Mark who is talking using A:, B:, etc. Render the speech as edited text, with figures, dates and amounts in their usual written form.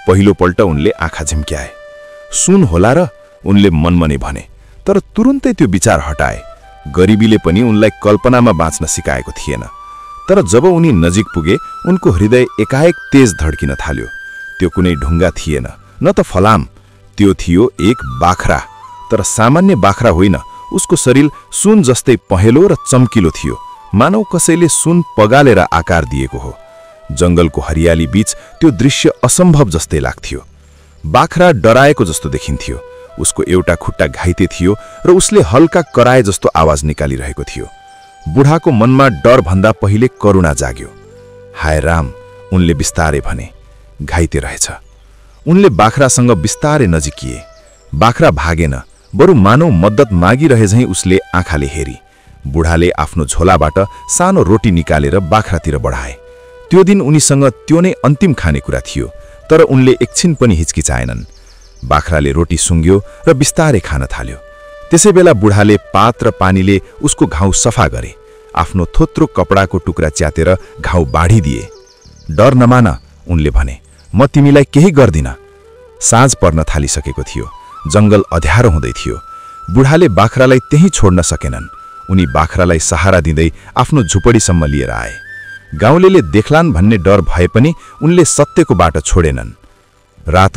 A: पहिलोपल्ट उनले आँखा झिम्क्याए। सुन होला र उनले मनमनै भने, तर तुरुन्तै त्यो विचार हटाए। गरिबीले पनि उनलाई कल्पनामा बाँच्न सिकाएको थिएन। तर जब उनी नजिक पुगे उनको हृदय एकाएक तेज धड्किन थाल्यो। त्यो कुनै ढुङ्गा थिएन, न त फलाम, त्यो थियो एक बाख्रा। तर सामान्य बाख्रा होइन, उसको शरीर सुन जस्तै पहेँलो र चम्किलो थियो, मानव कसैले सुन पगालेर आकार दिएको हो। जंगलको हरियाली बीच त्यो दृश्य असम्भव जस्तै लाग्थ्यो। बाख्रा डराएको जस्तो देखिन्थ्यो। उसको एउटा खुट्टा घाइते थियो र उसले हल्का कराए जस्तो आवाज निकालिरहेको थियो। बुढाको मनमा डर भन्दा पहिले करुणा जाग्यो। हाय राम, उनले बिस्तारै भने, घाइते रहेछ। उनले बाख्रासँग बिस्तारै नजिकिए। बाख्रा भागेन, बरु मानव मद्दत मागिरहे झैं उसले आँखाले हेरी। बुढाले आफ्नो झोलाबाट सानो रोटी निकालेर बाख्रातिर बढाए। त्यो दिन उनीसँग त्यो नै अन्तिम खानेकुरा थियो, तर उनले एकछिन पनि हिचकिचाएनन्। बाख्राले रोटी सुँग्यो र बिस्तारै खान थाल्यो। त्यसैबेला बुढाले पात र पानीले उसको घाउ सफा गरे। आफ्नो थोत्रो कपडाको टुक्रा च्यातेर घाउ बाढिदिए। डर नमान, उनले भने, म तिमीलाई केही गर्दिन। साँझ पर्न थालिसकेको थियो। जंगल अँध्यारो हुँदै थियो। बुढाले बाख्रालाई त्यही छोड्न सकेनन्। उनी बाख्रालाई सहारा दिँदै आफ्नो झुपडीसम्म लिएर आए। गाउँलेले देख्लान् भन्ने डर भए पनि उनले सत्यको बाटो छोडेनन्। रात